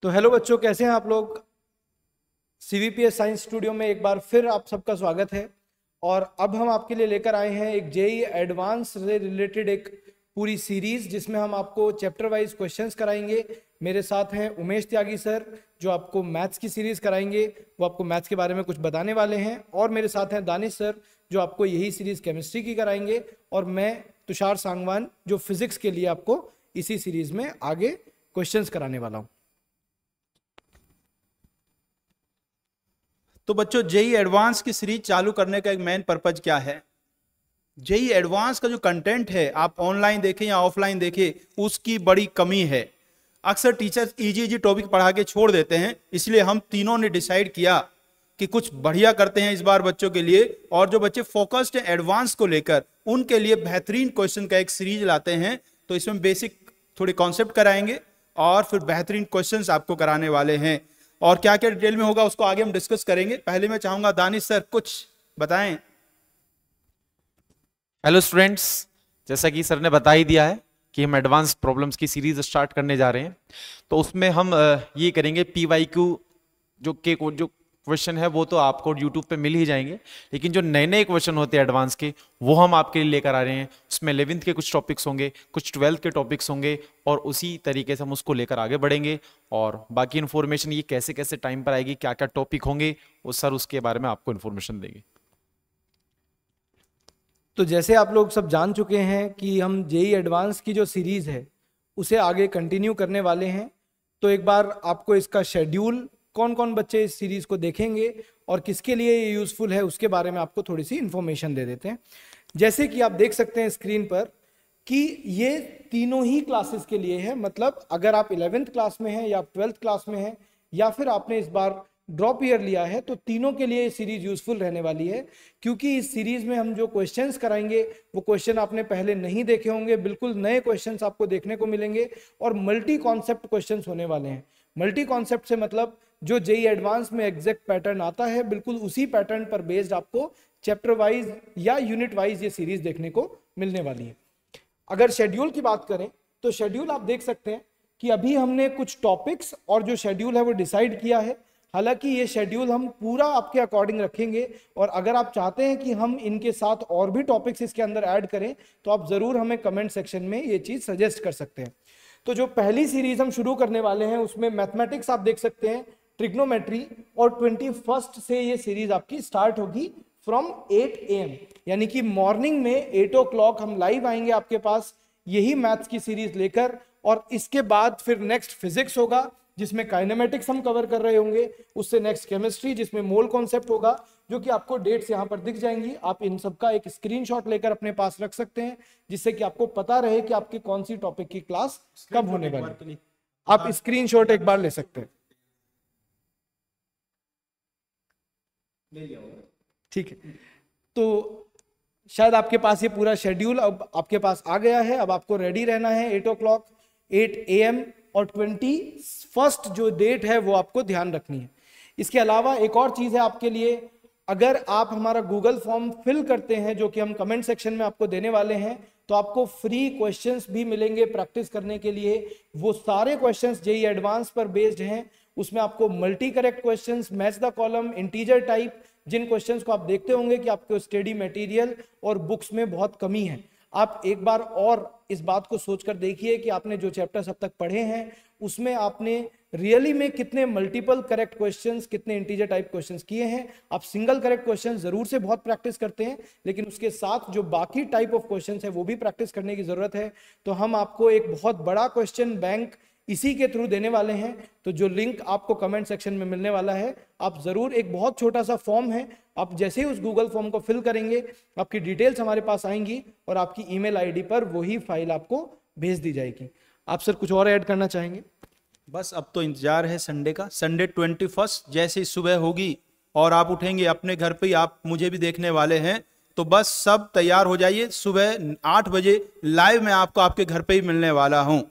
तो हेलो बच्चों, कैसे हैं आप लोग। सीवीपीएस साइंस स्टूडियो में एक बार फिर आप सबका स्वागत है। और अब हम आपके लिए लेकर आए हैं एक जेईई एडवांस से रिलेटेड एक पूरी सीरीज, जिसमें हम आपको चैप्टर वाइज क्वेश्चंस कराएंगे। मेरे साथ हैं उमेश त्यागी सर, जो आपको मैथ्स की सीरीज कराएंगे, वो आपको मैथ्स के बारे में कुछ बताने वाले हैं। और मेरे साथ हैं दानिश सर, जो आपको यही सीरीज केमिस्ट्री की कराएंगे। और मैं तुषार सांगवान, जो फिजिक्स के लिए आपको इसी सीरीज में आगे क्वेश्चंस कराने वाला हूँ। तो बच्चों, जेईई एडवांस की सीरीज चालू करने का एक मेन पर्पज क्या है। जेईई एडवांस का जो कंटेंट है, आप ऑनलाइन देखें या ऑफलाइन देखें, उसकी बड़ी कमी है। अक्सर टीचर्स इजी टॉपिक पढ़ा के छोड़ देते हैं। इसलिए हम तीनों ने डिसाइड किया कि कुछ बढ़िया करते हैं इस बार बच्चों के लिए। और जो बच्चे फोकस्ड हैं एडवांस को लेकर, उनके लिए बेहतरीन क्वेश्चन का एक सीरीज लाते हैं। तो इसमें बेसिक थोड़े कॉन्सेप्ट कराएंगे और फिर बेहतरीन क्वेश्चंस आपको कराने वाले हैं। और क्या क्या डिटेल में होगा उसको आगे हम डिस्कस करेंगे। पहले मैं चाहूंगा दानिश सर कुछ बताएं। हेलो स्टूडेंट्स, जैसा कि सर ने बता ही दिया है कि हम एडवांस प्रॉब्लम्स की सीरीज स्टार्ट करने जा रहे हैं। तो उसमें हम ये करेंगे पीवाईक्यू जो क्वेश्चन है वो तो आपको यूट्यूब पे मिल ही जाएंगे, लेकिन जो नए नए क्वेश्चन होते हैं एडवांस के, वो हम आपके लिए लेकर आ रहे हैं। उसमें 11th के कुछ टॉपिक्स होंगे, कुछ 12th के टॉपिक्स होंगे, और उसी तरीके से हम उसको लेकर आगे बढ़ेंगे। और बाकी इन्फॉर्मेशन ये कैसे कैसे टाइम पर आएगी, क्या क्या टॉपिक होंगे, वो सर उसके बारे में आपको इन्फॉर्मेशन देंगे। तो जैसे आप लोग सब जान चुके हैं कि हम जेईई एडवांस की जो सीरीज है उसे आगे कंटिन्यू करने वाले हैं। तो एक बार आपको इसका शेड्यूल, कौन कौन बच्चे इस सीरीज को देखेंगे और किसके लिए ये यूजफुल है, उसके बारे में आपको थोड़ी सी इंफॉर्मेशन दे देते हैं। जैसे कि आप देख सकते हैं स्क्रीन पर कि ये तीनों ही क्लासेस के लिए है। मतलब अगर आप 11th क्लास में हैं या 12th क्लास में हैं या फिर आपने इस बार ड्रॉप ईयर लिया है, तो तीनों के लिए ये सीरीज यूजफुल रहने वाली है। क्योंकि इस सीरीज में हम जो क्वेश्चंस कराएंगे वो क्वेश्चन आपने पहले नहीं देखे होंगे, बिल्कुल नए क्वेश्चंस आपको देखने को मिलेंगे। और मल्टी कॉन्सेप्ट क्वेश्चंस होने वाले हैं। मल्टी कॉन्सेप्ट से मतलब जो जेईई एडवांस में एग्जैक्ट पैटर्न आता है, बिल्कुल उसी पैटर्न पर बेस्ड आपको चैप्टर वाइज या यूनिट वाइज ये सीरीज देखने को मिलने वाली है। अगर शेड्यूल की बात करें तो शेड्यूल आप देख सकते हैं कि अभी हमने कुछ टॉपिक्स और जो शेड्यूल है वो डिसाइड किया है। हालांकि ये शेड्यूल हम पूरा आपके अकॉर्डिंग रखेंगे, और अगर आप चाहते हैं कि हम इनके साथ और भी टॉपिक्स इसके अंदर ऐड करें तो आप जरूर हमें कमेंट सेक्शन में ये चीज सजेस्ट कर सकते हैं। तो जो पहली सीरीज हम शुरू करने वाले हैं उसमें मैथमेटिक्स आप देख सकते हैं, ट्रिग्नोमेट्री, और 21 से ये सीरीज आपकी स्टार्ट होगी फ्रॉम 8 AM, यानी कि मॉर्निंग में 8 o'clock हम लाइव आएंगे आपके पास यही मैथ्स की सीरीज लेकर। और इसके बाद फिर नेक्स्ट फिजिक्स होगा, जिसमें काइनेमेटिक्स हम कवर कर रहे होंगे। उससे नेक्स्ट केमिस्ट्री, जिसमें मोल कॉन्सेप्ट होगा, जो कि आपको डेट्स यहाँ पर दिख जाएंगी। आप इन सब का एक स्क्रीनशॉट लेकर अपने पास रख सकते हैं, जिससे कि आपको पता रहे कि आपकी कौन सी टॉपिक की क्लास कब होने वाली है। आप स्क्रीनशॉट एक बार ले सकते हैं, ठीक है। तो शायद आपके पास ये पूरा शेड्यूल अब आपके पास आ गया है। अब आपको रेडी रहना है 8 o'clock, 8 AM, और 21 जो डेट है वो आपको ध्यान रखनी है। इसके अलावा एक और चीज है आपके लिए, अगर आप हमारा गूगल फॉर्म फिल करते हैं, जो कि हम कमेंट सेक्शन में आपको देने वाले हैं, तो आपको फ्री क्वेश्चंस भी मिलेंगे प्रैक्टिस करने के लिए। वो सारे क्वेश्चंस जेईई एडवांस पर बेस्ड हैं। उसमें आपको multi correct questions, match the column, integer type, जिन क्वेश्चंस को आप देखते होंगे कि आपके स्टडी मटेरियल और बुक्स में बहुत कमी है। आप एक बार और इस बात को सोचकर देखिए कि आपने जो चैप्टर्स अब तक पढ़े हैं उसमें आपने रियली में कितने मल्टीपल करेक्ट क्वेश्चंस, कितने इंटीजर टाइप क्वेश्चंस किए हैं। आप सिंगल करेक्ट क्वेश्चंस जरूर से बहुत प्रैक्टिस करते हैं, लेकिन उसके साथ जो बाकी टाइप ऑफ क्वेश्चंस है वो भी प्रैक्टिस करने की जरूरत है। तो हम आपको एक बहुत बड़ा क्वेश्चन बैंक इसी के थ्रू देने वाले हैं। तो जो लिंक आपको कमेंट सेक्शन में मिलने वाला है, आप जरूर, एक बहुत छोटा सा फॉर्म है, आप जैसे ही उस गूगल फॉर्म को फिल करेंगे आपकी डिटेल्स हमारे पास आएंगी और आपकी ईमेल आईडी पर वही फाइल आपको भेज दी जाएगी। आप सर कुछ और ऐड करना चाहेंगे? बस अब तो इंतजार है संडे का। संडे 21 जैसे ही सुबह होगी और आप उठेंगे अपने घर पे, आप मुझे भी देखने वाले हैं, तो बस सब तैयार हो जाइए। सुबह 8 बजे लाइव मैं आपको आपके घर पे ही मिलने वाला हूं।